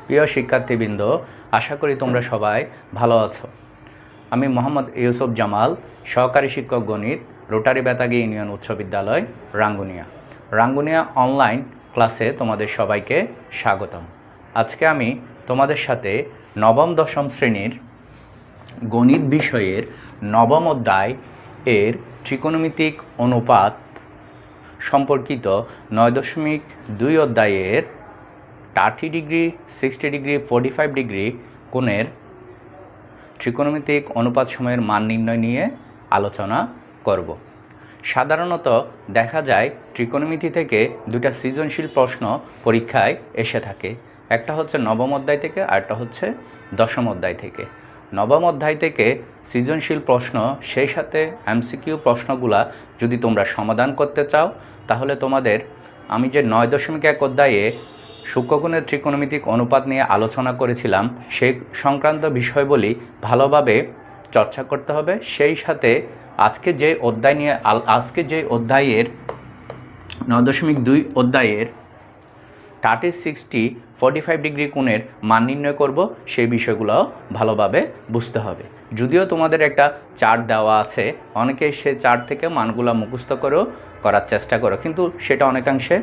প্রিয় শিক্ষার্থীবৃন্দ, আশা করি তোমরা সবাই ভালো আছো। আমি মোহাম্মদ ইউসুফ জামাল, সহকারী শিক্ষক গণিত, রোটারি বেতাগী ইউনিয়ন উচ্চ বিদ্যালয়, রাঙ্গুনিয়া অনলাইন ক্লাসে তোমাদের সবাইকে স্বাগতম। আজকে আমি তোমাদের সাথে নবম দশম শ্রেণীর গণিত বিষয়ের নবম অধ্যায় এর ত্রিকোণমিতিক অনুপাত সম্পর্কিত 9.2 অধ্যায়ের 30 ডিগ্রি, 60 ডিগ্রি, 45 ডিগ্রি কোণের ত্রিকোণমিতিক অনুপাত সময়ের মান নির্ণয় নিয়ে আলোচনা করব। সাধারণত দেখা যায় ত্রিকোণমিতি থেকে দুটা সৃজনশীল প্রশ্ন পরীক্ষায় এসে থাকে। একটা হচ্ছে নবম অধ্যায় থেকে, আর একটা হচ্ছে দশম অধ্যায় থেকে। নবম অধ্যায় থেকে সৃজনশীল প্রশ্ন, সেই সাথে এমসিকিউ প্রশ্নগুলা যদি তোমরা সমাধান করতে চাও, তাহলে তোমাদের আমি যে 9.1 অধ্যায়ে সূক্ষ্মকোণের ত্রিকোণমিতিক অনুপাত নিয়ে আলোচনা করেছিলাম, সেই সংক্রান্ত বিষয়বলি ভালোভাবে চর্চা করতে হবে। সেই সাথে আজকে যে অধ্যায়ের 9.2 অধ্যায়ের 30, 60, 45 ডিগ্রি কোণের মান নির্ণয় করব, সেই বিষয়গুলো ভালোভাবে বুঝতে হবে। যদিও তোমাদের একটা চার্ট দেওয়া আছে, অনেকেই সে চার্ট থেকে মানগুলো মুখস্থ করার চেষ্টা করো, কিন্তু সেটা অনেকাংশে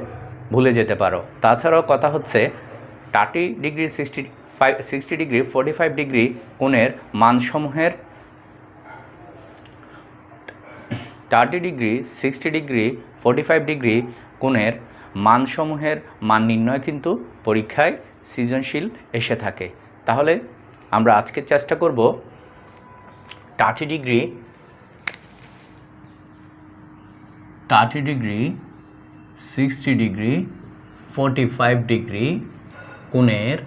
ভুলে যেতে পারো। তাছাড়াও কথা হচ্ছে 30 ডিগ্রি, 60 ডিগ্রি, 45 ডিগ্রি কোণের মানসমূহের 30 ডিগ্রি, 60 ডিগ্রি, 45 ডিগ্রি কোণের মানসমূহের মান নির্ণয় কিন্তু পরীক্ষায় সৃজনশীল এসে থাকে। তাহলে আমরা আজকে চেষ্টা করব 30 ডিগ্রি, 60 ডিগ্রি, 45 ডিগ্রি কোণের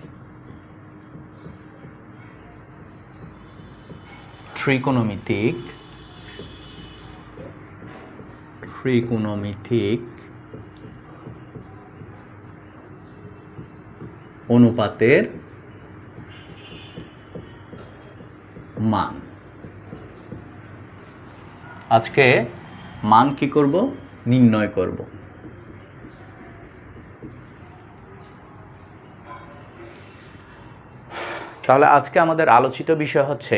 ত্রিকোণমিতিক অনুপাতের মান। আজকে মান কি করব? নির্ণয় করব। তাহলে আজকে আমাদের আলোচিত বিষয় হচ্ছে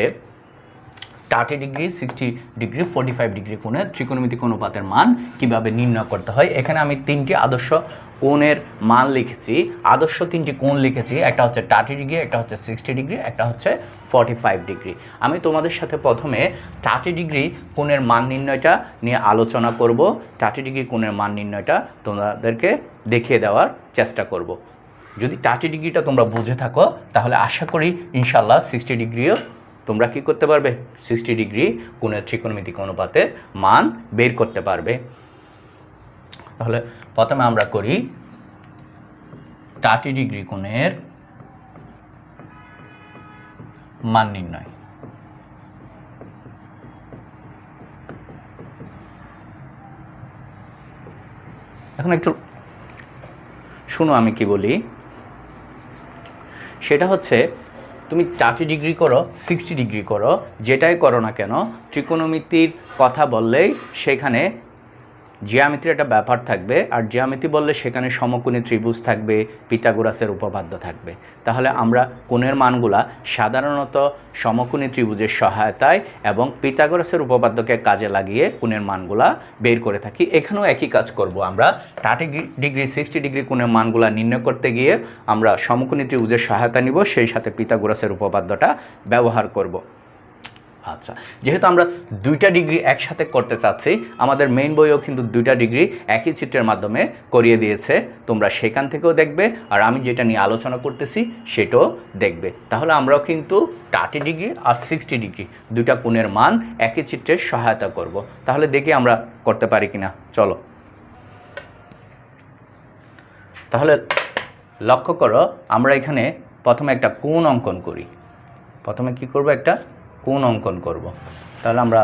30 ডিগ্রি, 60 ডিগ্রি, 45 ডিগ্রি কোণের ত্রিকোণমিতিক অনুপাতের মান কিভাবে নির্ণয় করতে হয়। এখানে আমি 3টি আদর্শ কোণের মান লিখেছি, আদর্শ 3টি কোণ লিখেছি। একটা হচ্ছে 30 ডিগ্রি, একটা হচ্ছে 60 ডিগ্রি, একটা হচ্ছে 45 ডিগ্রি। আমি তোমাদের সাথে প্রথমে 30 ডিগ্রি কোণের মান নির্ণয়টা নিয়ে আলোচনা করব। 30 ডিগ্রি কোণের মান নির্ণয়টা তোমাদেরকে দেখিয়ে দেওয়ার চেষ্টা করব। যদি 30 ডিগ্রিটা তোমরা বুঝে থাকো, তাহলে আশা করি ইনশাল্লাহ 60 ডিগ্রিও তোমরা কি করতে পারবে? 60 ডিগ্রি কোণের ত্রিকোণমিতিক অনুপাতের মান বের করতে পারবে। তাহলে প্রথমে আমরা করি 30 ডিগ্রি কোণের মান নির্ণয়। এখন একটু শুনো আমি কি বলি। সেটা হচ্ছে, তুমি 30 ডিগ্রি করো, 60 ডিগ্রি করো, যেটাই করো না কেন, ত্রিকোণমিতির কথা বললেই সেখানে জ্যামিতির একটা ব্যাপার থাকবে। আর জ্যামিতি বললে সেখানে সমকোণী ত্রিভুজ থাকবে, পিথাগোরাসের উপপাদ্য থাকবে। তাহলে আমরা কোণের মানগুলা সাধারণত সমকোণী ত্রিভুজের সহায়তায় এবং পিথাগোরাসের উপপাদ্যকে কাজে লাগিয়ে কোণের মানগুলা বের করে থাকি। এখানেও একই কাজ করব। আমরা 30 ডিগ্রি, 60 ডিগ্রি কোণের মানগুলা নির্ণয় করতে গিয়ে আমরা সমকোণী ত্রিভুজের সহায়তা নিব, সেই সাথে পিথাগোরাসের উপপাদ্যটা ব্যবহার করব। আচ্ছা, যেহেতু আমরা 2টা ডিগ্রি একসাথে করতে চাচ্ছি, আমাদের মেইন বইও কিন্তু 2টা ডিগ্রি একই চিত্রের মাধ্যমে করিয়ে দিয়েছে। তোমরা সেখান থেকেও দেখবে, আর আমি যেটা নিয়ে আলোচনা করতেছি সেটাও দেখবে। তাহলে আমরাও কিন্তু 30 ডিগ্রি আর 60 ডিগ্রি দুইটা কোণের মান একই চিত্রের সহায়তা করব। তাহলে দেখি আমরা করতে পারি কিনা। চলো, তাহলে লক্ষ্য করো, আমরা এখানে প্রথমে একটা কোণ অঙ্কন করি। প্রথমে কি করব? একটা কোণ অঙ্কন করব। তাহলে আমরা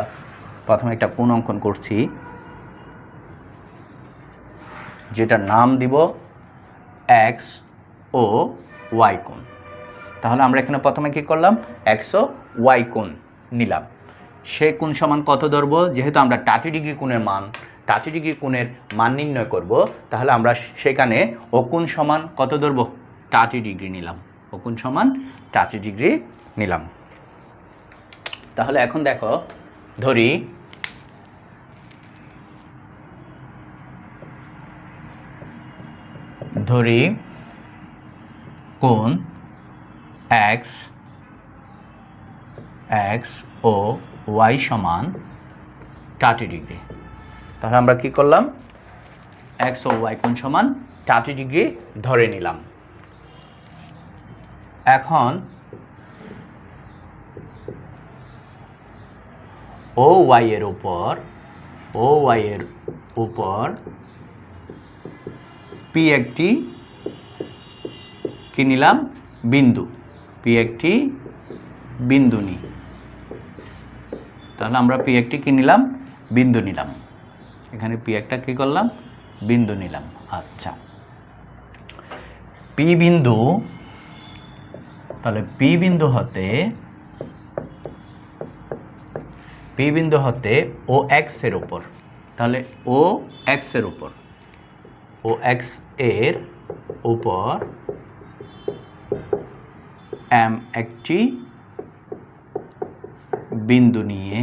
প্রথমে একটা কোণ অঙ্কন করছি, যেটার নাম দিব এক্স ও ওয়াই কোণ। তাহলে আমরা এখানে প্রথমে কি করলাম? এক্স ও ওয়াই কোণ নিলাম। সেই কোণ সমান কত ধরব? যেহেতু আমরা 30 ডিগ্রি কোণের মান নির্ণয় করব, তাহলে আমরা সেখানে ও কোণ সমান কত ধরব? 30 ডিগ্রি নিলাম। ও কোণ সমান 30 ডিগ্রি নিলাম। তাহলে এখন দেখো, ধরি কোণ x ও y সমান 30 ডিগ্রি। তাহলে আমরা কি করলাম, x ও y কোণ সমান 30 ডিগ্রি ধরে নিলাম। এখন ও y এর উপর p একটি কি নিলাম, বিন্দু, p একটি বিন্দু নিই। তাহলে আমরা p একটি কি নিলাম, বিন্দু নিলাম। এখানে p একটা কি করলাম, বিন্দু নিলাম। আচ্ছা, p বিন্দু, তাহলে p বিন্দু হতে ও x এর উপর, তাহলে ও x এর উপর m একটি বিন্দু নিয়ে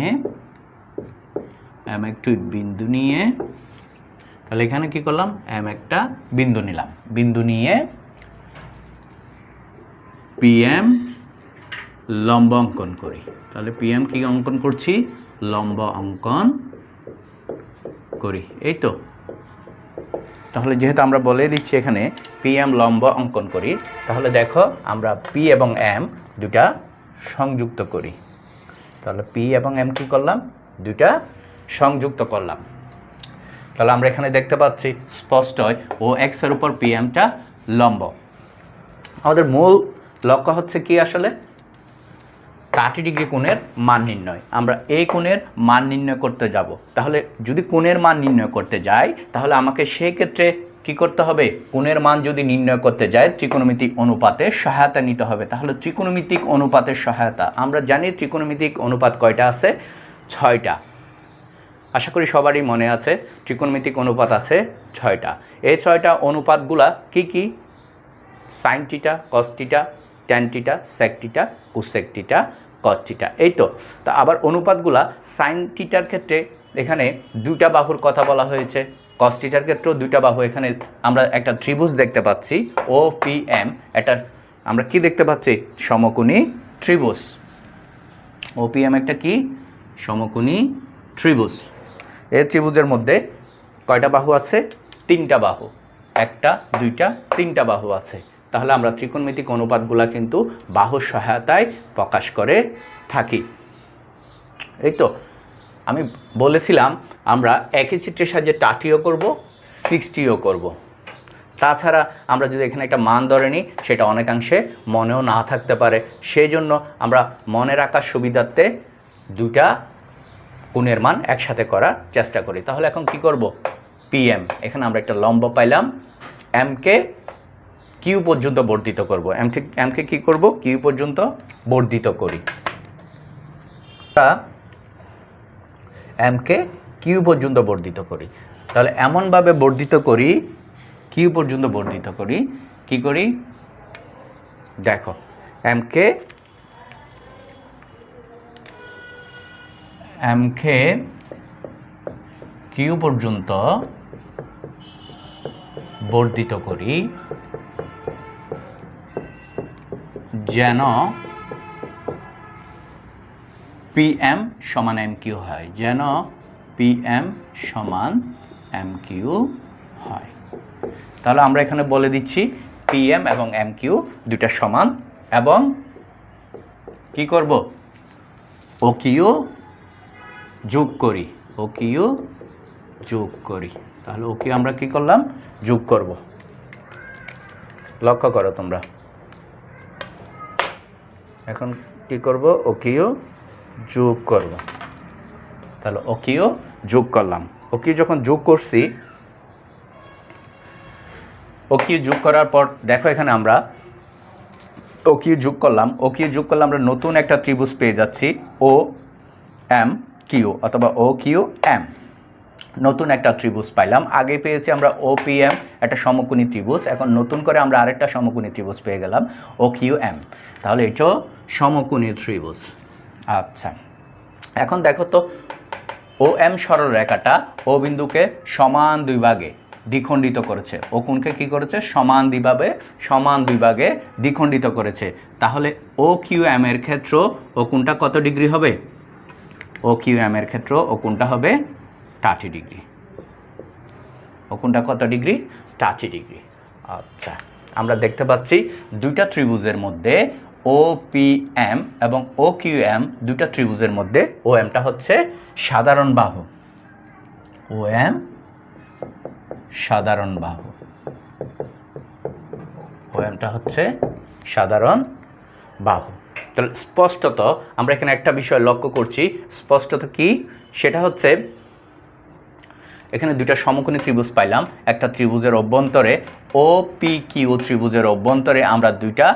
তাহলে এখানে কি করলাম, m একটা বিন্দু নিলাম, বিন্দু নিয়ে pm লম্ব অঙ্কন করি। তাহলে pm কি অঙ্কন করছি, লম্ব অঙ্কন করি, এই তো। তাহলে যেহেতু আমরা বলে দিচ্ছি এখানে pm লম্ব অঙ্কন করি, তাহলে দেখো আমরা p এবং m দুটা সংযুক্ত করি। তাহলে p এবং m কি করলাম, দুটা সংযুক্ত করলাম। তাহলে আমরা এখানে দেখতে পাচ্ছি স্পষ্টই ও x এর উপর pmটা লম্ব। আমাদের মূল লক্ষ্য হচ্ছে কি, আসলে 30 ডিগ্রি কোণের মান নির্ণয়। আমরা এই কোণের মান নির্ণয় করতে যাব। তাহলে যদি কোণের মান নির্ণয় করতে যাই, তাহলে আমাকে সেই ক্ষেত্রে কি করতে হবে, কোণের মান যদি নির্ণয় করতে যাই ত্রিকোণমিতিক অনুপাতের সহায়তা নিতে হবে। তাহলে ত্রিকোণমিতিক অনুপাতের সহায়তা, আমরা জানি ত্রিকোণমিতিক অনুপাত কয়টা আছে, 6টা। আশা করি সবারই মনে আছে ত্রিকোণমিতিক অনুপাত আছে 6টা। এই 6টা অনুপাতগুলা কি কি, sine theta, cos theta, tan theta, sec theta, cosec theta, cot theta, এই তো। তা আবার অনুপাতগুলা সাইন থিটার ক্ষেত্রে এখানে দুইটা বাহুর কথা বলা হয়েছে, কস থিটার ক্ষেত্রেও দুইটা বাহু। এখানে আমরা একটা ত্রিভুজ দেখতে পাচ্ছি ও পি এম, এটা আমরা কি দেখতে পাচ্ছি, সমকোণী ত্রিভুজ। ও পি এম একটা কি, সমকোণী ত্রিভুজ। এই ত্রিভুজের মধ্যে কয়টা বাহু আছে, 3টা বাহু, 1টা 2টা 3টা বাহু আছে। তাহলে আমরা ত্রিকোণমিতিক অনুপাতগুলা কিন্তু বাহুর সহায়তায় প্রকাশ করে থাকি, এই তো। আমি বলেছিলাম আমরা একই চিত্রের সাহায্যে 30ও করব, 60ও করব। তাছাড়া আমরা যদি এখানে একটা মান ধরে নিই, সেটা অনেকাংশে মনেও না থাকতে পারে। সেই জন্য আমরা মনে রাখার সুবিধার্থে দুটা কোণের মান একসাথে করার চেষ্টা করি। তাহলে এখন কি করব, pm, এখানে আমরা একটা লম্ব পাইলাম, m কে কিউ পর্যন্ত বর্ধিত করব। m কে কি করব, কিউ পর্যন্ত বর্ধিত করি। m কে কিউ পর্যন্ত বর্ধিত করি। তাহলে এমনভাবে বর্ধিত করি, কিউ পর্যন্ত বর্ধিত করি। কি করি, দেখো, m কে কিউ পর্যন্ত বর্ধিত করি যেন pm সমান mq হয়, যেন pm সমান mq হয়। তাহলে আমরা এখানে বলে দিচ্ছি pm এবং mq দুটা সমান, এবং কি করব, OQ যোগ করি, OQ যোগ করি। তাহলে OQ আমরা কি করলাম, যোগ করব। লক্ষ্য করো তোমরা, এখন কি করব, OQ যোগ করব। তাহলে OQ যোগ করলাম। OQ যখন যোগ করছি, OQ যোগ করার পর দেখো এখানে আমরা OQ যোগ করলাম, আমরা নতুন একটা ত্রিভুজ পেয়ে যাচ্ছি, OMQ অথবা OQM, নতুন একটা ত্রিভুজ পাইলাম। আগে পেয়েছি আমরা OPM একটা সমকোণী ত্রিভুজ। এখন নতুন করে আমরা আরেকটা সমকোণী ত্রিভুজ পেয়ে গেলাম OQM, তাহলে এটাও সমকোণী ত্রিভুজ। আচ্ছা, এখন দেখো তো OM সরল রেখাটা O বিন্দুকে সমান দুই ভাগে দ্বিখণ্ডিত করেছে। ও কোণকে কী করেছে? সমান দুই ভাগে দ্বিখণ্ডিত করেছে। তাহলে OQM এর ক্ষেত্র ও কোণটা কত ডিগ্রি হবে? OQM এর ক্ষেত্র ও কোণটা হবে 30 ডিগ্রি। ও কোণটা কত ডিগ্রি? 30 ডিগ্রি। আচ্ছা, আমরা দেখতে পাচ্ছি দুইটা ত্রিভুজের মধ্যে OPM এবং OQM দুইটা ত্রিভুজের মধ্যে OMটা হচ্ছে সাধারণ বাহু। OM সাধারণ বাহু, OMটা হচ্ছে সাধারণ বাহু। তাহলে স্পষ্টত আমরা এখানে একটা বিষয় লক্ষ্য করছি, স্পষ্টত কি? সেটা হচ্ছে এখানে দুইটা সমকোণী ত্রিভুজ পাইলাম। একটা ত্রিভুজের অভ্যন্তরে OPQ ত্রিভুজের অভ্যন্তরে আমরা দুইটা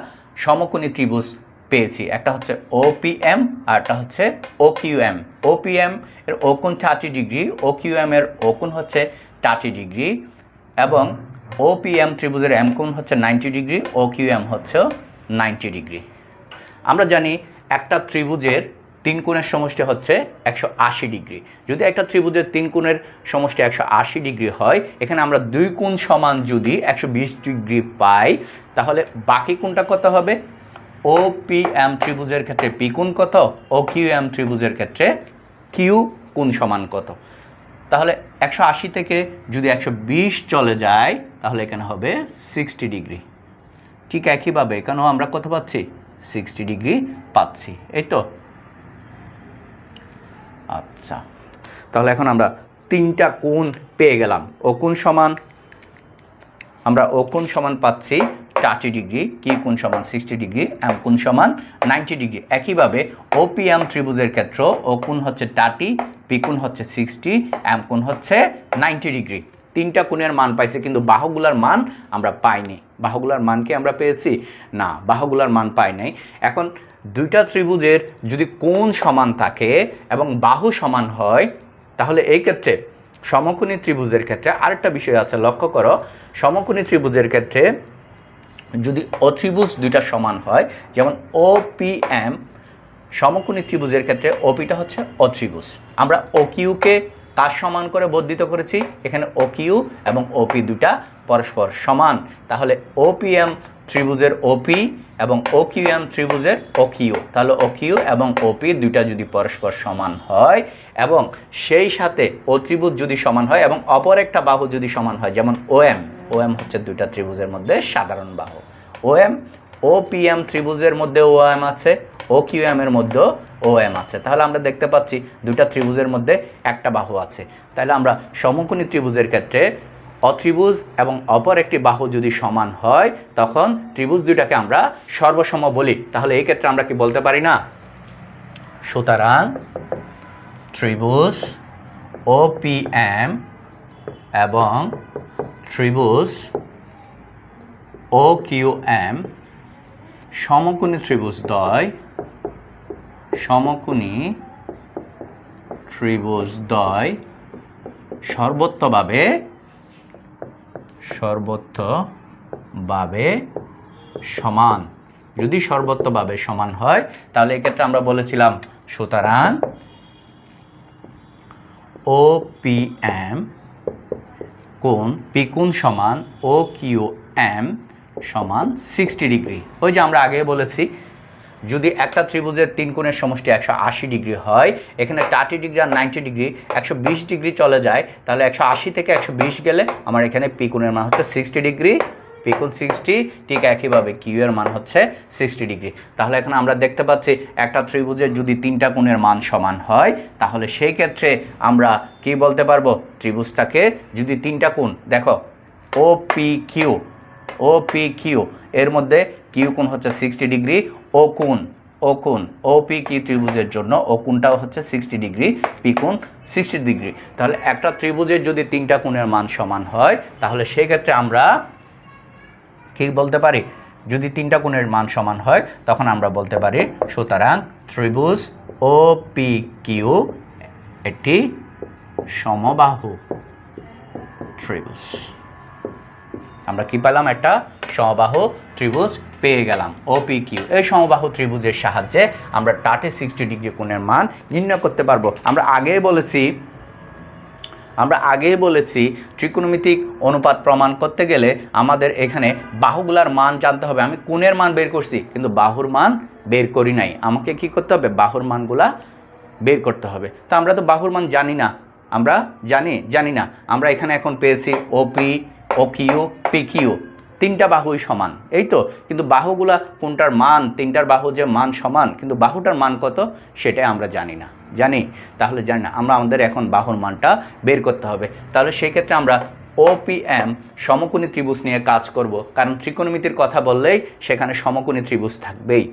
সমকোণী ত্রিভুজ পেয়েছি। একটা হচ্ছে OPM আর একটা হচ্ছে OQM। OPM এর ও কোণ 30 ডিগ্রি, OQM এর ও কোণ হচ্ছে 30 ডিগ্রি এবং OPM ত্রিভুজের M কোণ হচ্ছে 90 ডিগ্রি, OQM হচ্ছে 90 ডিগ্রি। আমরা জানি একটা ত্রিভুজের তিন কোণের সমষ্টি হচ্ছে 180 ডিগ্রি। যদি একটা ত্রিভুজের তিন কোণের সমষ্টি 180 ডিগ্রি হয়, এখানে আমরা দুই কোণ সমান যদি 120 ডিগ্রি পাই, তাহলে বাকি কোণটা কত হবে? OPM ত্রিভুজের ক্ষেত্রে P কোণ কত? OQM ত্রিভুজের ক্ষেত্রে Q কোণ সমান কত? তাহলে 180 থেকে যদি 120 চলে যায়, তাহলে এখানে হবে 60 ডিগ্রি। ঠিক একইভাবে এখানেও আমরা কত পাচ্ছি? 60 ডিগ্রি পাচ্ছি, এই তো। আচ্ছা, তাহলে এখন আমরা তিনটা কোণ পেয়ে গেলাম। ও কোণ সমান, আমরা ও কোণ সমান পাচ্ছি 30 ডিগ্রি, কি কোণ সমান 60 ডিগ্রি, M কোণ সমান 90 ডিগ্রি। একইভাবে OPM ত্রিভুজের ক্ষেত্র ও কোণ হচ্ছে 30, P কোণ হচ্ছে 60, M কোণ হচ্ছে 90 ডিগ্রি। তিনটা কোণের মান পাইছে, কিন্তু বাহুগুলার মান আমরা পাইনি। বাহুগুলার মান কি আমরা পেয়েছি? না, বাহুগুলার মান পাই নাই। এখন দুইটা ত্রিভুজের যদি কোণ সমান থাকে এবং বাহু সমান হয়, তাহলে এই ক্ষেত্রে সমকোণী ত্রিভুজের ক্ষেত্রে আরেকটা বিষয় আছে, লক্ষ্য করো। সমকোণী ত্রিভুজের ক্ষেত্রে যদি অত্রিভুজ দুইটা সমান হয়, যেমন OPM সমকোণী ত্রিভুজের ক্ষেত্রে OPটা হচ্ছে অত্রিভুজ। আমরা OQকে কার সমান করে বর্ধিত করেছি? এখানে OQ এবং OP দুটা পরস্পর সমান। তাহলে OPM ত্রিভুজের OP এবং OQM ত্রিভুজের OQ, তাহলে OQ এবং OP দুইটা যদি পরস্পর সমান হয় এবং সেই সাথে ও ত্রিভুজ যদি সমান হয় এবং অপর একটা বাহু যদি সমান হয়, যেমন OM হচ্ছে দুইটা ত্রিভুজের মধ্যে সাধারণ বাহু। OPM ত্রিভুজের মধ্যে OM আছে, OQM এর মধ্যেও OM আছে। তাহলে আমরা দেখতে পাচ্ছি দুইটা ত্রিভুজের মধ্যে একটা বাহু আছে। তাহলে আমরা সমকোণী ত্রিভুজের ক্ষেত্রে অত্রিভুজ এবং অপর একটি বাহু যদি সমান হয়, তখন ত্রিভুজ দুইটাকে আমরা সর্বসম বলি। তাহলে এই ক্ষেত্রে আমরা কি বলতে পারি না? সুতরাং ত্রিভুজ OPM এবং ত্রিভুজ OQM সমকোণী ত্রিভুজদ্বয় সর্বোচ্চভাবে সমান। যদি সর্বোচ্চভাবে সমান হয়, তাহলে এক্ষেত্রে আমরা বলেছিলাম সুতরাং OPM কোণ P কোণ সমান OQM সমান 60 ডিগ্রি। ওই যে আমরা আগে বলেছি, যদি একটা ত্রিভুজের তিন কোণের সমষ্টি 180 ডিগ্রি হয়, এখানে 30 ডিগ্রি আর 90 ডিগ্রি 120 ডিগ্রি চলে যায়, তাহলে 180 থেকে 120 গেলে আমার এখানে P কোণের মান হচ্ছে 60 ডিগ্রি, P কোণ 60। ঠিক একইভাবে Q এর মান হচ্ছে 60 ডিগ্রি। তাহলে এখন আমরা দেখতে পাচ্ছি একটা ত্রিভুজের যদি তিনটা কোণের মান সমান হয়, তাহলে সেই ক্ষেত্রে আমরা কি বলতে পারবো? ত্রিভুজটাকে যদি তিনটা কোণ দেখো, OPQ এর মধ্যে Q কোণ হচ্ছে 60 ডিগ্রি, ও কোণ OPQ ত্রিভুজের জন্য ও কোণটাও হচ্ছে 60 ডিগ্রি, P কোণ 60 ডিগ্রি। তাহলে একটা ত্রিভুজের যদি তিনটা কোণের মান সমান হয়, তাহলে সেই ক্ষেত্রে আমরা কি বলতে পারি? যদি তিনটা কোণের মান সমান হয়, তখন আমরা বলতে পারি সুতরাং ত্রিভুজ OPQ একটি সমবাহু ত্রিভুজ। আমরা কি পেলাম? একটা সমবাহু ত্রিভুজ পেয়ে গেলাম OPQ। এই সমবাহু ত্রিভুজের সাহায্যে আমরা টাটে 60 ডিগ্রি কোণের মান নির্ণয় করতে পারবো। আমরা আগেই বলেছি ত্রিকোণমিতিক অনুপাত প্রমাণ করতে গেলে আমাদের এখানে বাহুগুলার মান জানতে হবে। আমি কোণের মান বের করছি কিন্তু বাহুর মান বের করি নাই। আমাকে কি করতে হবে? বাহুর মানগুলা বের করতে হবে। তো আমরা তো বাহুর মান জানি না। আমরা জানি না। আমরা এখানে এখন পেয়েছি OP, OQ, PQ, তিনটা বাহুই সমান, এই তো। কিন্তু বাহুগুলা কোনটার মান, তিনটার বাহু যে মান সমান, কিন্তু বাহুটার মান কত সেটাই আমরা জানি না। তাহলে জানি না, আমাদের এখন বাহুর মানটা বের করতে হবে। তাহলে সেই ক্ষেত্রে আমরা OPM সমকোণী ত্রিভুজ নিয়ে কাজ করব, কারণ ত্রিকোণমিতির কথা বললেই সেখানে সমকোণী ত্রিভুজ থাকবেই।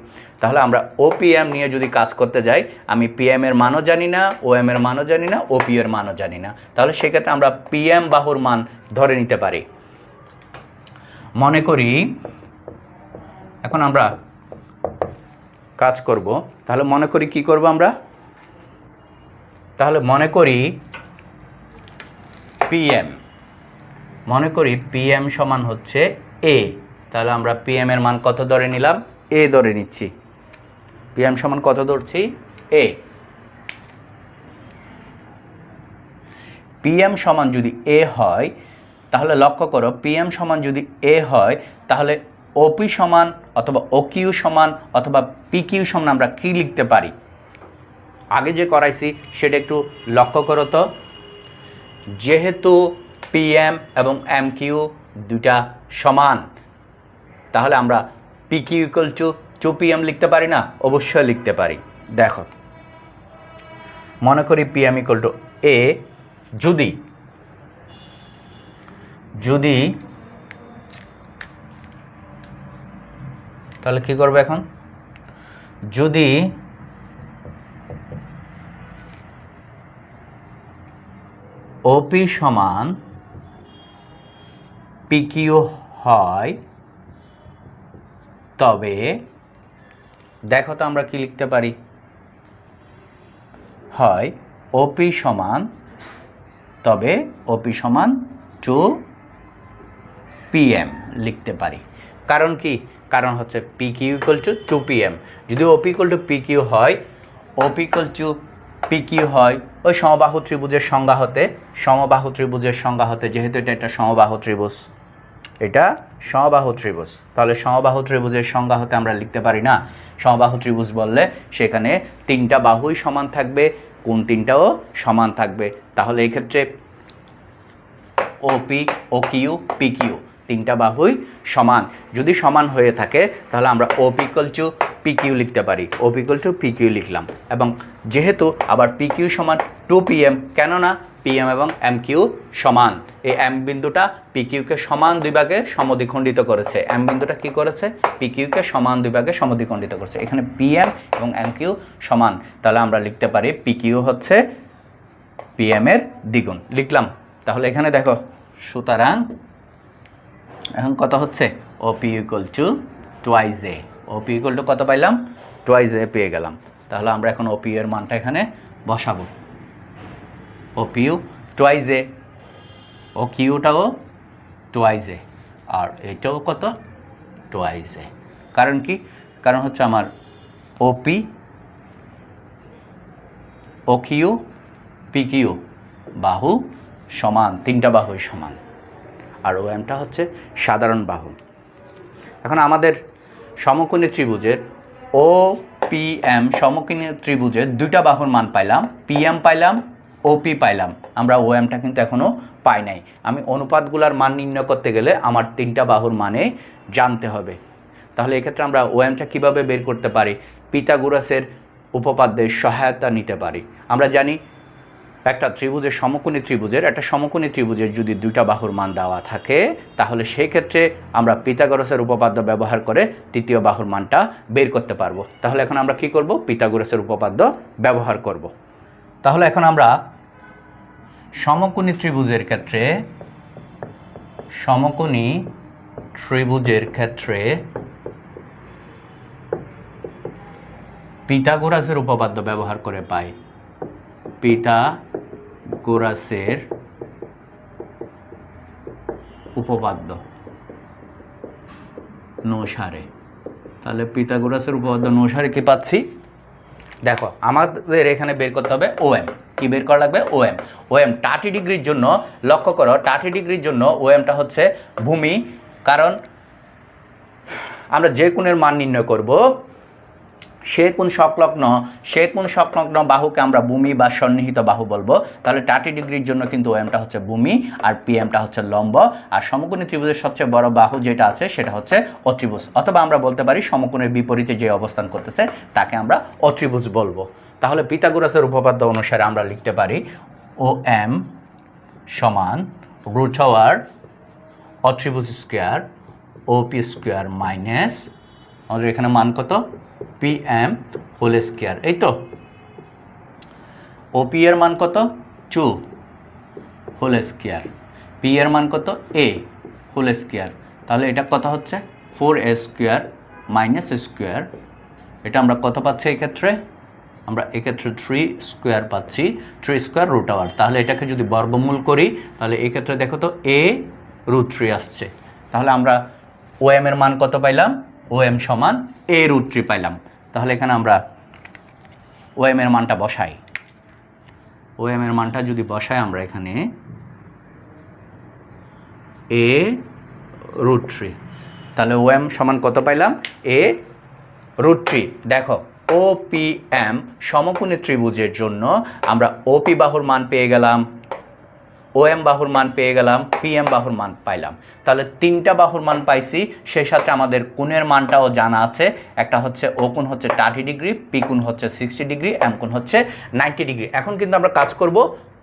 তাহলে আমরা OPM নিয়ে যদি কাজ করতে যাই, আমি PM এর মানও জানি না, OM এর মানও জানি না, OP এর মানও জানি না। তাহলে সেক্ষেত্রে আমরা PM বাহুর মান ধরে নিতে পারি। মনে করি এখন আমরা কাজ করব। তাহলে মনে করি কি করব আমরা? তাহলে মনে করি PM সমান হচ্ছে A। তাহলে আমরা PM এর মান কত ধরে নিলাম? A ধরে নিচ্ছি। PM সমান কত ধরছি? A। PM সমান যদি A হয়, তাহলে লক্ষ্য করো, PM সমান যদি A হয় তাহলে OP সমান অথবা OQ সমান অথবা PQ সমান আমরা কি লিখতে পারি? আগে যে করাইছি সেটা একটু লক্ষ্য করো তো। যেহেতু PM এবং MQ দুটা সমান, তাহলে আমরা PQ = 2PM লিখতে পারি না? অবশ্যই লিখতে পারি। দেখো, মনে করি PM = A। যদি তাহলে কি করবে এখন? যদি OP সমান PQ হয়, তবে দেখো তো আমরা কি লিখতে পারি? হয় OP সমান, তবে OP সমান 2PM লিখতে পারি। কারণ কি? কারণ হচ্ছে PQ = 2PM। যদি OP = PQ হয়, OP = PQ হয় ওই সমবাহু ত্রিভুজের সংজ্ঞা হতে, যেহেতু এটা একটা সমবাহু ত্রিভুজ, তাহলে সমবাহু ত্রিভুজের সংজ্ঞা হতে আমরা লিখতে পারি না? সমবাহু ত্রিভুজ বললে সেখানে তিনটা বাহুই সমান থাকবে, কোন তিনটাও সমান থাকবে। তাহলে এই ক্ষেত্রে OP, OQ, PQ তিনটা বাহুই সমান। যদি সমান হয়ে থাকে তাহলে আমরা OP = PQ লিখতে পারি। OP = PQ লিখলাম। এবং যেহেতু আবার PQ সমান 2PM, কেননা PM এবং MQ সমান। এই M বিন্দুটা PQ কে সমান দুই ভাগে সমদ্বিখণ্ডিত করেছে। M বিন্দুটা কি করেছে? PQ কে সমান দুই ভাগে সমদ্বিখণ্ডিত করেছে। এখানে PM এবং MQ সমান, তাহলে আমরা লিখতে পারি PQ হচ্ছে PM এর দ্বিগুণ। লিখলাম। তাহলে এখানে দেখো, সুতরাং এখন কত হচ্ছে? OP = 2A। OP = কত পাইলাম? 2A পেয়ে গেলাম। তাহলে আমরা এখন OP এর মানটা এখানে বসাবো। OP 2A, OQটাও 2A, আর এটাও কত? 2A। কারণ কি? কারণ হচ্ছে আমার OP, OQ, PQ বাহু সমান, তিনটা বাহুই সমান, আর OMটা হচ্ছে সাধারণ বাহু। এখন আমাদের সমকোণী ত্রিভুজের OPM সমকোণী ত্রিভুজের দুইটা বাহুর মান পাইলাম, PM পাইলাম, OP পাইলাম। আমরা OMটা কিন্তু এখনও পাই নাই। আমি অনুপাতগুলোর মান নির্ণয় করতে গেলে আমার তিনটা বাহুর মানে জানতে হবে। তাহলে এক্ষেত্রে আমরা OMটা কিভাবে বের করতে পারি? পিথাগোরাসের উপপাদ্যের সহায়তা নিতে পারি। আমরা জানি একটা সমকোণী ত্রিভুজের যদি দুইটা বাহুর মান দেওয়া থাকে, তাহলে সেই ক্ষেত্রে আমরা পিথাগোরাসের উপপাদ্য ব্যবহার করে তৃতীয় বাহুর মানটা বের করতে পারবো। তাহলে এখন আমরা কি করব? পিথাগোরাসের উপপাদ্য ব্যবহার করব। তাহলে এখন আমরা সমকোণী ত্রিভুজের ক্ষেত্রে পিথাগোরাসের উপপাদ্য ব্যবহার করে পাই। পিথাগোরাসের উপপাদ্য অনুসারে। তাহলে পিথাগোরাসের উপপাদ্য অনুসারে কি পাচ্ছি? দেখো আমাদের এখানে বের করতে হবে ওএম। কি বের করা লাগবে? ওএম। ওএম 30 ডিগ্রির জন্য, লক্ষ্য করো 30 ডিগ্রির জন্য ওএমটা হচ্ছে ভূমি, কারণ আমরা যে কোণের মান নির্ণয় করব সে কোণ সংলগ্ন বাহুকে আমরা ভূমি বা সন্নিহিত বাহু বলবো। তাহলে 30 ডিগ্রির জন্য কিন্তু ওএমটা হচ্ছে ভূমি আর পিএমটা হচ্ছে লম্ব, আর সমকোণী ত্রিভুজের সবচেয়ে বড় বাহু যেটা আছে সেটা হচ্ছে অত্রিভুজ, অথবা আমরা বলতে পারি সমকোণের বিপরীতে যে অবস্থান করতেছে তাকে আমরা অত্রিভুজ বলবো। তাহলে পিথাগোরাসের উপপাদ্য অনুসারে আমরা লিখতে পারি ওএম সমান রুট ওভার অত্রিভুজ স্কোয়ার ওপি স্কোয়ার মাইনাস আমাদের এখানে মান কত? PM whole square. এই তো ওপি এর মান কত? 2 হোল স্কোয়ার। পি এর মান কত? এ হোল স্কোয়ার। তাহলে এটা কত হচ্ছে? 4a square minus square. এটা আমরা কত পাচ্ছি এক্ষেত্রে? আমরা এক্ষেত্রে 3 স্কোয়ার পাচ্ছি, 3 স্কোয়ার রুট ওভার। তাহলে এটাকে যদি বর্গমূল করি তাহলে এক্ষেত্রে দেখো তো a রুট 3 আসছে। তাহলে আমরা ওএম এর মান কত পাইলাম? ওএম সমান a রুট 3 পাইলাম। তাহলে এখানে আমরা ওএম এর মানটা বসাই। ওএম এর মানটা যদি বসাই আমরা এখানে a রুট 3, তাহলে ওএম সমান কত পাইলাম? a root 3। দেখো ওপিএম সমকোণী ত্রিভুজের জন্য আমরা ওপি বাহুর মান পেয়ে গেলাম, ওএম বাহুর মান পেয়ে গেলাম, পিএম বাহুর মান পাইলাম। তাহলে 3টা বাহুর মান পাইছি, সেই সাথে আমাদের কোণের মানটাও জানা আছে। একটা হচ্ছে ও কোণ হচ্ছে 30 ডিগ্রি, পি কোণ হচ্ছে 60 ডিগ্রি, এম কোণ হচ্ছে 90 ডিগ্রি। এখন কিন্তু আমরা কাজ করব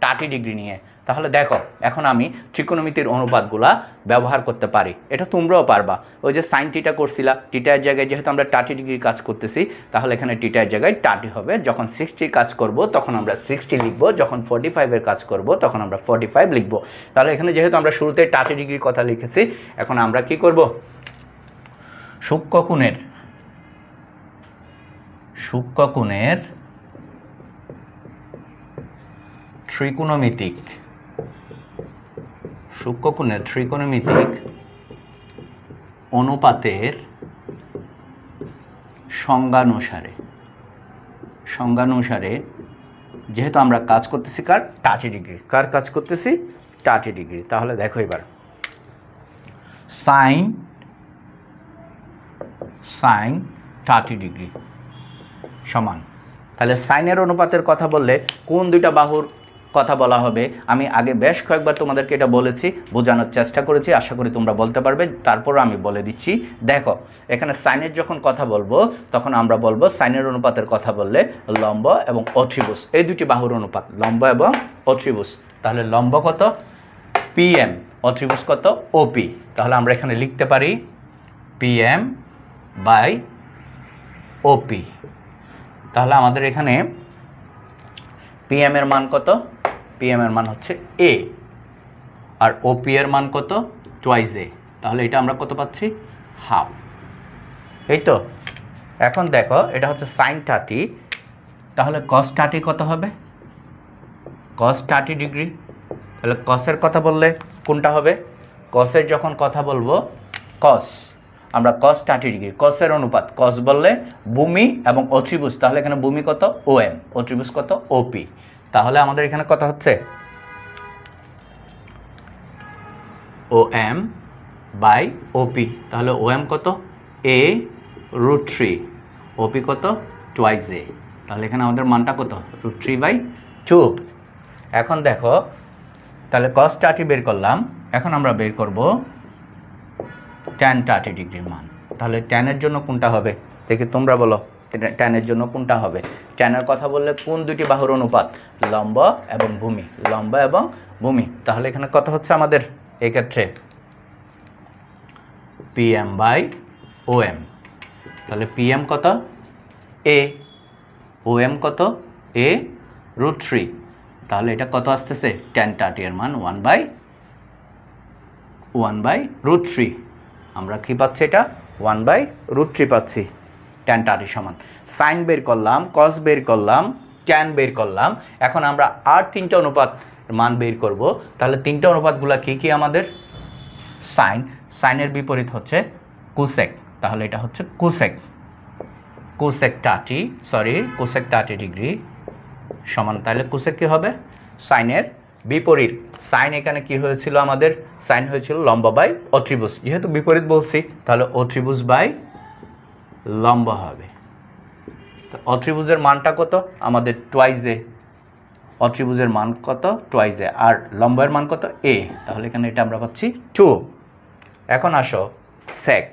30 ডিগ্রি নিয়ে। তাহলে দেখো এখন আমি ত্রিকোণমিতির অনুপাতগুলা ব্যবহার করতে পারি, এটা তোমরাও পারবা। ওই যে সাইন টিটা করছিলা, টিটার জায়গায় যেহেতু আমরা 30 ডিগ্রি কাজ করতেছি তাহলে এখানে টিটার জায়গায় 30 হবে। যখন 60 কাজ করব তখন আমরা 60 লিখব, যখন 45-এর কাজ করব তখন আমরা 45 লিখব। তাহলে এখানে যেহেতু আমরা শুরুতে 30 ডিগ্রির কথা লিখেছি, এখন আমরা কি করব? সূক্ষ্মকোণের ত্রিকোণমিতিক অনুপাতের সংজ্ঞানুসারে যেহেতু আমরা কাজ করতেছি কার 30 ডিগ্রি, কার কাজ করতেছি 30 ডিগ্রি। তাহলে দেখো এবার সাইন 30 ডিগ্রি সমান, তাহলে সাইনের অনুপাতের কথা বললে কোন দুইটা বাহুর কথা বলা হবে? আমি আগে বেশ কয়েকবার তোমাদেরকে এটা বলেছি, বোঝানোর চেষ্টা করেছি, আশা করি তোমরা বলতে পারবে। তারপর আমি বলে দিচ্ছি। দেখো এখানে সাইনের যখন কথা বলবো তখন আমরা বলবো সাইনের অনুপাতের কথা বললে লম্ব এবং অত্রিভুজ, এই দুটি বাহুর অনুপাত লম্ব এবং অত্রিভুজ। তাহলে লম্ব কত? পিএম, অত্রিভুজ কত? ওপি। তাহলে আমরা এখানে লিখতে পারি পিএম বাই ওপি। তাহলে আমাদের এখানে পিএম এর মান কত? পিএম এর মান হচ্ছে এ, আর ওপি এর মান কত? টুয়াইস এ। তাহলে এটা আমরা কত পাচ্ছি? হাফ। এই তো এখন দেখো এটা হচ্ছে সাইন 30, তাহলে কস 30 কত হবে? কস 30 ডিগ্রি। তাহলে কসের কথা বললে কোনটা হবে? কসের যখন কথা বলবো কস, আমরা কস 30 ডিগ্রি, কসের অনুপাত কস বললে ভূমি এবং অত্রিভুজ, তাহলে এখানে ভূমি কত? ওএম, অত্রিভুজ কত? ওপি। তাহলে আমাদের এখানে কথা হচ্ছে ওএম বাই ওপি। তাহলে ওএম কত? এ রুট 3, ওপি কত? টুয়াইস এ। তাহলে এখানে আমাদের মানটা কত? রুট 3/2। এখন দেখো তাহলে কস 30 বের করলাম, এখন আমরা বের করব tan 30 ডিগ্রির মান। তাহলে ট্যানের জন্য কোনটা হবে দেখি তোমরা বলো, ট্যানের জন্য কোনটা হবে? ট্যানের কথা বললে কোন দুটি বাহুর অনুপাত? লম্ব এবং ভূমি, লম্ব এবং ভূমি। তাহলে এখানে কত হচ্ছে আমাদের এক্ষেত্রে? PM by OM. তাহলে পিএম কত? এ, ওএম কত? A root 3। তাহলে এটা কত আসতেছে? tan 30 এর মান 1/√3। আমরা কি পাচ্ছি? এটা 1/√3 পাচ্ছি। tan 30 সমান সাইন বের করলাম, কস বের করলাম, ট্যান বের করলাম। এখন আমরা আর 3টা অনুপাত মান বের করব। তাহলে 3টা অনুপাতগুলো কি কি আমাদের? সাইনের বিপরীত হচ্ছে কোসেক, তাহলে এটা হচ্ছে কোসেক 30 ডিগ্রি সমান, তাহলে কোসেক কী হবে? সাইনের বিপরীত। সাইন এখানে কি হয়েছিল আমাদের? সাইন হয়েছিল লম্ব বাই অত্রিভুজ, যেহেতু বিপরীত বলছি তাহলে অত্রিভুজ বাই লম্ব হবে। অত্রিভুজের মানটা কত আমাদের? টুয়াইজে। অত্রিভুজের মান কত? টুয়াইজে। আর লম্বের মান কত? এ। তাহলে এখানে এটা আমরা পাচ্ছি 2। এখন আসো সেক।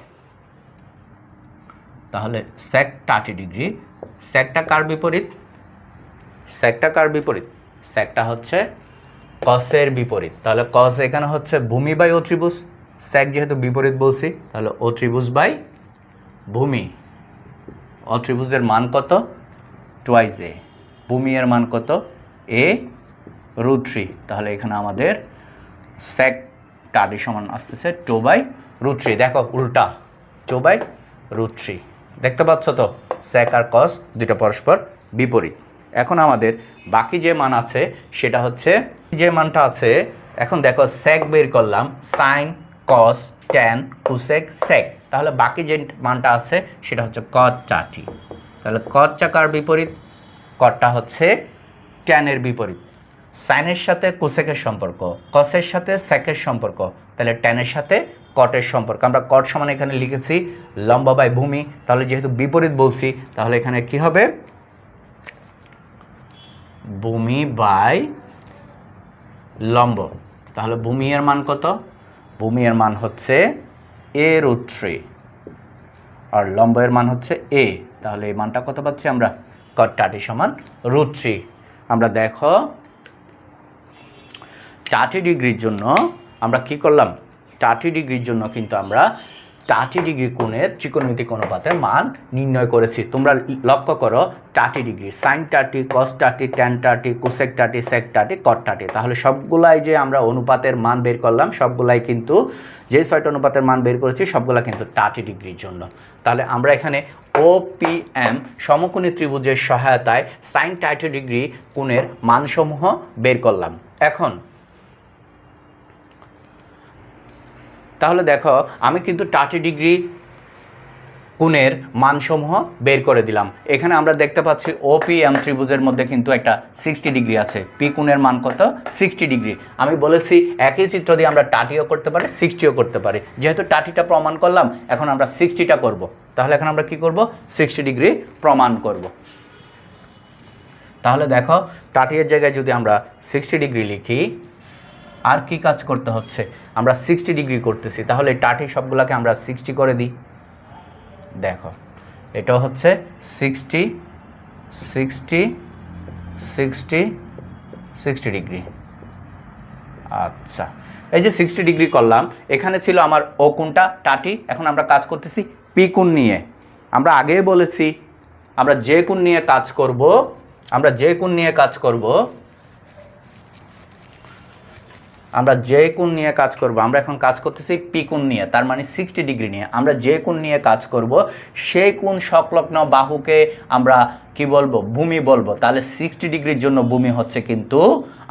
তাহলে সেক 30 ডিগ্রি। সেকটা কার বিপরীত? সেকটা হচ্ছে কসের বিপরীত। তাহলে কস এখানে হচ্ছে ভূমি বাই অত্রিভুজ। সেক যেহেতু বিপরীত বলছি তাহলে অত্রিভুজ বাই ভূমি। অত্রিভুজের মান কত? টুয়াইজ এ। ভূমি এর মান কত? a√3। তাহলে এখানে আমাদের সেক 30 সমান আসতেছে 2/√3। দেখো উল্টা, 2/√3। দেখতে পাচ্ছ তো সেক আর কস দুটো পরস্পর বিপরীত। এখন আমাদের বাকি যে মান আছে সেটা হচ্ছে, যে মানটা আছে এখন দেখো সেক বের করলাম, সাইন, কস, ট্যান, কোসেক, সেক। তাহলে বাকি যে মানটা আছে সেটা হচ্ছে কট 30। তাহলে কটটা কার বিপরীত? কটটা হচ্ছে ট্যানের বিপরীত। সাইনের সাথে কোসেকের সম্পর্ক, কসের সাথে সেকের সম্পর্ক, তাহলে ট্যানের সাথে কটের সম্পর্ক। আমরা কট সমান এখানে লিখেছি লম্ব বাই ভূমি, তাহলে যেহেতু বিপরীত বলছি তাহলে এখানে কি হবে? ভূমি বাই লম্ব। তাহলে ভূমি এর মান কত? ভূমি এর মান হচ্ছে a√3 আর লম্ব এর মান হচ্ছে a। তাহলে এই মানটা কত পাচ্ছি আমরা? cot 30 সমান √3। আমরা দেখো 30 ডিগ্রির জন্য আমরা কি করলাম? 30 ডিগ্রির জন্য কিন্তু আমরা 30 ডিগ্রি কোণের ত্রিকোণমিতিক অনুপাতের মান নির্ণয় করেছি। তোমরা লক্ষ্য করো 30 ডিগ্রি, সাইন 30, কস 30, ট্যান 30, কোসেক 30, সেক 30, কট 30। তাহলে সবগুলাই যে আমরা অনুপাতের মান বের করলাম সবগুলাই কিন্তু, যে 6টা অনুপাতের মান বের করেছি সবগুলা কিন্তু 30 ডিগ্রির জন্য। তাহলে আমরা এখানে OPM সমকোণী ত্রিভুজের সহায়তায় সাইন 30 ডিগ্রি কোণের মানসমূহ বের করলাম। এখন তাহলে দেখো আমি কিন্তু 30 ডিগ্রি কোণের মানসমূহ বের করে দিলাম। এখানে আমরা দেখতে পাচ্ছি OPM ত্রিভুজের মধ্যে কিন্তু একটা 60 ডিগ্রি আছে। পি কোণের মান কত? 60 ডিগ্রি। আমি বলেছি একই চিত্র দিয়ে আমরা 30ও করতে পারি, 60ও করতে পারি। যেহেতু 30টা প্রমাণ করলাম এখন আমরা 60টা করব। তাহলে এখন আমরা কি করব? 60 ডিগ্রি প্রমাণ করব। তাহলে দেখো 30 এর জায়গায় যদি আমরা 60 ডিগ্রি লিখি, আর কি কাজ করতে হচ্ছে? আমরা 60 ডিগ্রি করতেছি, তাহলে 30 সবগুলোকে আমরা 60 করে দিই। দেখো এটা হচ্ছে 60 60 60 60 ডিগ্রি। আচ্ছা, এই যে 60 ডিগ্রি করলাম, এখানে ছিল আমার ও কোণটা 30। এখন আমরা কাজ করতেছি পি কোণ নিয়ে। আমরা আগেই বলেছি আমরা যে কোণ নিয়ে কাজ করব, আমরা যে কোণ নিয়ে কাজ করব আমরা এখন কাজ করতেছি পি কোণ নিয়ে, তার মানে 60 ডিগ্রি নিয়ে। আমরা যে কোণ নিয়ে কাজ করব সেই কোণ সংলগ্ন বাহুকে আমরা কি বলবো? ভূমি বলবো। তাহলে 60 ডিগ্রির জন্য ভূমি হচ্ছে কিন্তু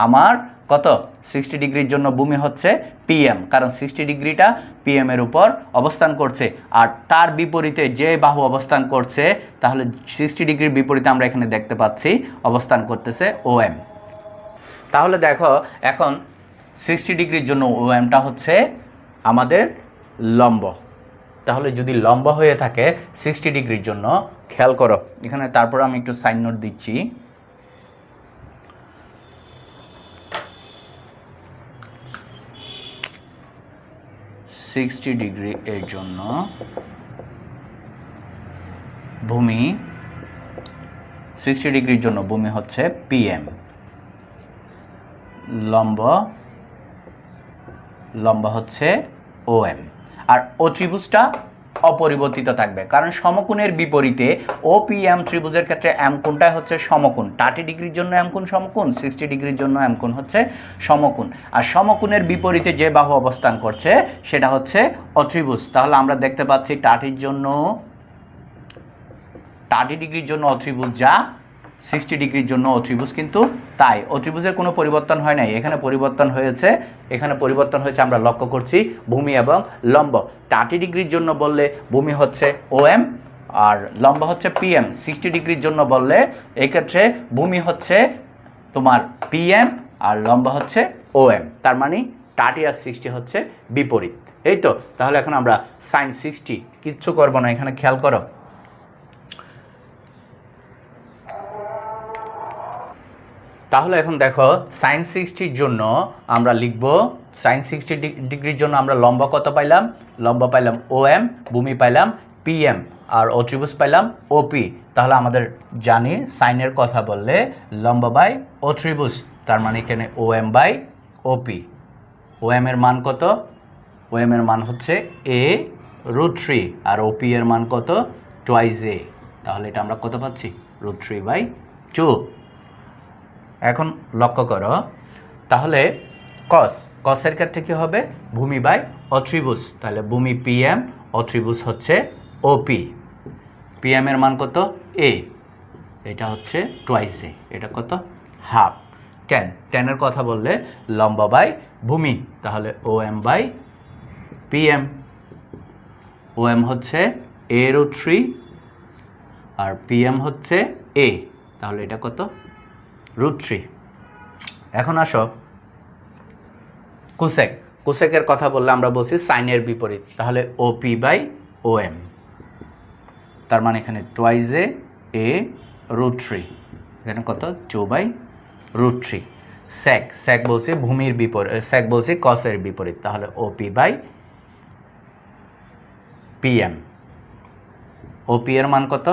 আমার কত? 60 ডিগ্রির জন্য ভূমি হচ্ছে PM, কারণ 60 ডিগ্রিটা PM এর উপর অবস্থান করছে। আর তার বিপরীতে যে বাহু অবস্থান করছে, তাহলে 60 ডিগ্রির বিপরীতে আমরা এখানে দেখতে পাচ্ছি অবস্থান করতেছে OM। তাহলে দেখো এখন 60 ডিগ্রির জন্য OMটা হচ্ছে আমাদের লম্ব। তাহলে যদি লম্ব হয়ে থাকে 60 ডিগ্রির জন্য, খেয়াল করো এখানে, তারপর আমি একটু সাইন নোট দিচ্ছি। সিক্সটি ডিগ্রি এর জন্য ভূমি, 60 ডিগ্রির জন্য ভূমি হচ্ছে PM, লম্ব হচ্ছে OM। আর ও ত্রিভুজটা অপরিবর্তিত থাকবে, কারণ সমকোণের বিপরীতে OPM ত্রিভুজের ক্ষেত্রে M কোণটাই হচ্ছে সমকোণ। 30 ডিগ্রির জন্য M কোণ সমকোণ, 60 ডিগ্রির জন্য M কোণ হচ্ছে সমকোণ। আর সমকোণের বিপরীতে যে বাহু অবস্থান করছে সেটা হচ্ছে অত্রিভুজ। তাহলে আমরা দেখতে পাচ্ছি 30 ডিগ্রির জন্য অত্রিভুজ যা 60 ডিগ্রির জন্য ও ত্রিভুজ কিন্তু তাই ও ত্রিভুজের কোনো পরিবর্তন হয় নাই, এখানে পরিবর্তন হয়েছে, আমরা লক্ষ্য করছি ভূমি এবং লম্ব। 30 ডিগ্রির জন্য বললে ভূমি হচ্ছে OM আর লম্ব হচ্ছে PM। 60 ডিগ্রির জন্য বললে এই ক্ষেত্রে ভূমি হচ্ছে তোমার PM আর লম্ব হচ্ছে OM। তার মানে 30 আর 60 হচ্ছে বিপরীত। এই তো, তাহলে এখন আমরা sin 60 কিচ্ছু করব না, এখানে খেয়াল করো। তাহলে এখন দেখো sin 60 জন্য আমরা লিখব, sin 60 ডিগ্রির জন্য আমরা লম্ব কত পাইলাম? লম্ব পাইলাম OM, ভূমি পাইলাম PM আর ও ত্রিভুজ পাইলাম OP। তাহলে আমাদের জানি সাইনের কথা বললে লম্ব বাই ও ত্রিভুজ, তার মানে এখানে OM বাই OP। OM এর মান কত? OM এর মান হচ্ছে a√3 আর OP এর মান কত? Twice a। তাহলে এটা আমরা কত পাচ্ছি? √3/2। এখন লক্ষ্য করো, তাহলে কসের ক্ষেত্রে কী হবে? ভূমি বাই অত্রিভুজ। তাহলে ভূমি PM, অত্রিভুজ হচ্ছে OP। PM এর মান কত? A, এটা হচ্ছে টুয়াইস a, এটা কত? হাফ। টেনের কথা বললে লম্ব বাই ভূমি, তাহলে OM বাই PM। OM হচ্ছে a√3 আর PM হচ্ছে a, তাহলে এটা কত? √3। এখন আসো কোসেকের কথা বললে আমরা বলছি সাইনের বিপরীত, তাহলে OP বাই OM, তার মানে এখানে টুয়াইস a√3, এখানে কত? 2/√3। সেক বলছি ভূমির বিপরীত, সেক বলছি কসের বিপরীত, তাহলে OP বাই PM। OP এর মান কত?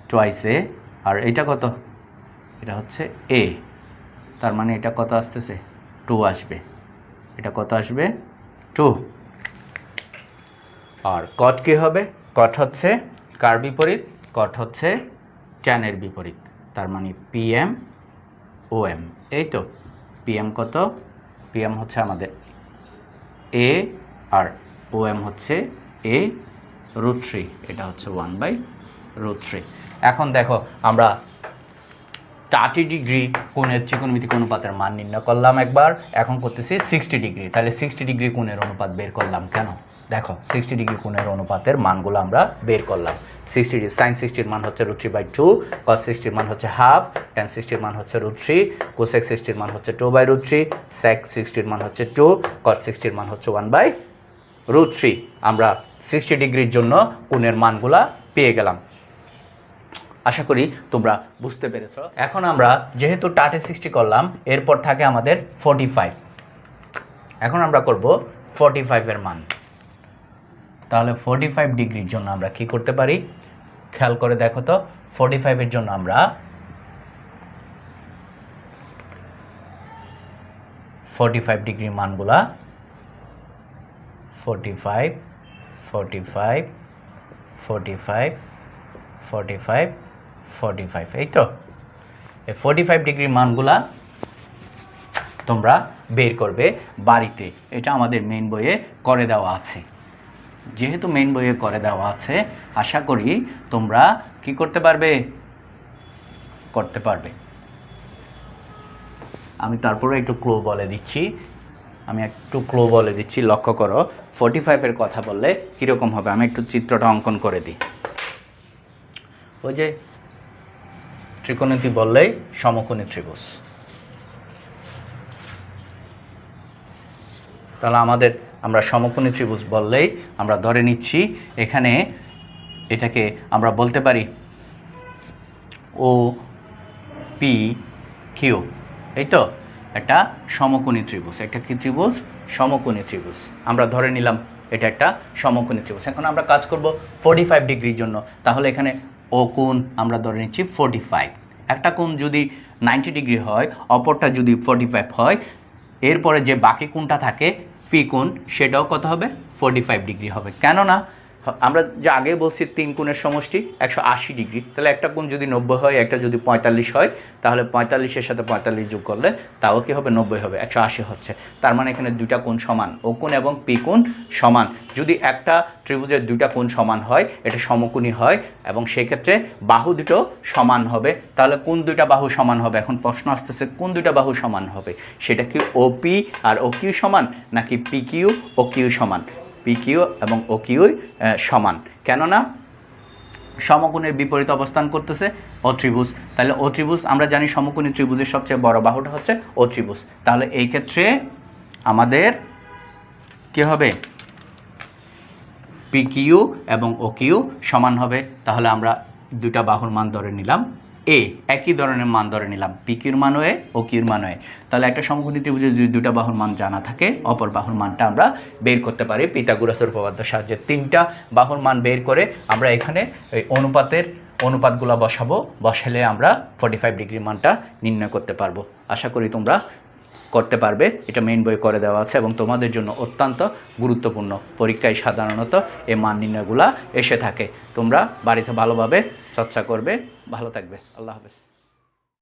টুয়াইস a আর এটা কত? এটা হচ্ছে a, তার মানে এটা কত আসতেছে? 2 আসবে। এটা কত আসবে? 2। আর কট কী হবে? কট হচ্ছে কার বিপরীত? কট হচ্ছে ট্যানের বিপরীত, তার মানে PM OM। এই তো, PM কত? PM হচ্ছে আমাদের a আর OM হচ্ছে a√3, এটা হচ্ছে 1/√3। এখন দেখো আমরা 30 ডিগ্রি কোণের ত্রিকোণমিতিক অনুপাতের মান নির্ণয় করলাম একবার, এখন করতেছি 60 ডিগ্রি। তাহলে 60 ডিগ্রি কোণের অনুপাত বের করলাম কেন? দেখো 60 ডিগ্রি কোণের অনুপাতের মানগুলো আমরা বের করলাম। 60 sin 60 মান হচ্ছে √3/2, cos 60 মান হচ্ছে হাফ, tan 60 মান হচ্ছে √3, cosec 60 মান হচ্ছে 2/√3, sec 60 মান হচ্ছে 2, cos 60 মান হচ্ছে 1/√3। আমরা 60 ডিগ্রির জন্য কোণের মানগুলা পেয়ে গেলাম। আশা করি তোমরা বুঝতে পেরেছ। এখন আমরা যেহেতু 30 করলাম, এরপর থাকে আমাদের 45। এখন আমরা করব 45 এর মান। তাহলে 45 ডিগ্রির জন্য আমরা কি করতে পারি? খেয়াল করে দেখো তো, 45 এর জন্য আমরা 45 ডিগ্রির মানগুলা 45, 45, 45, 45, 45, এই তো। এই 45 ডিগ্রির মানগুলা তোমরা বের করবে বাড়িতে। এটা আমাদের মেইন বইয়ে করে দেওয়া আছে। যেহেতু মেইন বইয়ে করে দেওয়া আছে, আশা করি তোমরা কি করতে পারবে? করতে পারবে। আমি তারপরে একটু ক্লু বলে দিচ্ছি, লক্ষ্য করো 45 এর কথা বললে কীরকম হবে। আমি একটু চিত্রটা অঙ্কন করে দিই। ওই যে ত্রিকোণমিতি বললেই সমকোণী ত্রিভুজ, তাহলে আমরা সমকোণী ত্রিভুজ বললেই আমরা ধরে নিচ্ছি এখানে এটাকে আমরা বলতে পারি OPQ। এই তো, একটা সমকোণী ত্রিভুজ। একটা কি ত্রিভুজ? সমকোণী ত্রিভুজ। আমরা ধরে নিলাম এটা একটা সমকোণী ত্রিভুজ। এখন আমরা কাজ করব 45 ডিগ্রির জন্য। তাহলে এখানে ও কোণ আমরা ধরে নিচ্ছি 45। একটা কোণ যদি 90 ডিগ্রি হয়, অপরটা যদি 45 হয়, এরপরে যে বাকি কোণটা থাকে পি কোণ, সেটাও কত হবে? 45 ডিগ্রি হবে। কেননা আমরা যে আগে বলছি 3 কোণের সমষ্টি 180 ডিগ্রি, তাহলে একটা কোণ যদি 90 হয়, একটা যদি 45 হয়, তাহলে 45-এর সাথে 45 যোগ করলে তাও কি হবে, 90 হবে, 180 হচ্ছে। তার মানে এখানে দুইটা কোণ সমান, ও কোণ এবং পি কোণ সমান। যদি একটা ত্রিভুজের দুইটা কোণ সমান হয়, এটা সমকোণী হয়, এবং সেক্ষেত্রে বাহু দুটো সমান হবে। তাহলে কোন দুইটা বাহু সমান হবে? এখন প্রশ্ন আসতেছে কোন দুইটা বাহু সমান হবে, সেটা কি ওপি আর ও কিউ সমান, নাকি পি কিউ ও কিউ সমান? পি কিউ এবং ও কিউ সমান, কেননা সমকোণের বিপরীত অবস্থান করতেছে ও ত্রিভুজ। তাহলে ও ত্রিভুজ আমরা জানি সমকোণী ত্রিভুজের সবচেয়ে বড় বাহুটা হচ্ছে ও ত্রিভুজ। তাহলে এই ক্ষেত্রে আমাদের কি হবে, পি কিউ এবং ও কিউ সমান হবে। তাহলে আমরা দুটা বাহুর মান ধরে নিলাম এ, একই ধরনের মান ধরে নিলাম, পি কিউর মান এ, ও কিউর মান এ। তাহলে একটা সমকোণী ত্রিভুজে যদি দুটা বাহুর মান জানা থাকে, অপর বাহুর মানটা আমরা বের করতে পারি পিথাগোরাসের উপপাদ্যের সাহায্যে। 3টা বাহুর মান বের করে আমরা এখানে এই অনুপাতগুলো বসালে আমরা 45 ডিগ্রি মানটা নির্ণয় করতে পারবো। আশা করি তোমরা করতে পারবে, এটা মেইন বই করে দেওয়া আছে এবং তোমাদের জন্য অত্যন্ত গুরুত্বপূর্ণ। পরীক্ষায় সাধারণত এই মান নির্ণয়গুলা এসে থাকে। তোমরা বাড়িতে ভালোভাবে চর্চা করবে। ভালো থাকবে। আল্লাহ হাফেজ।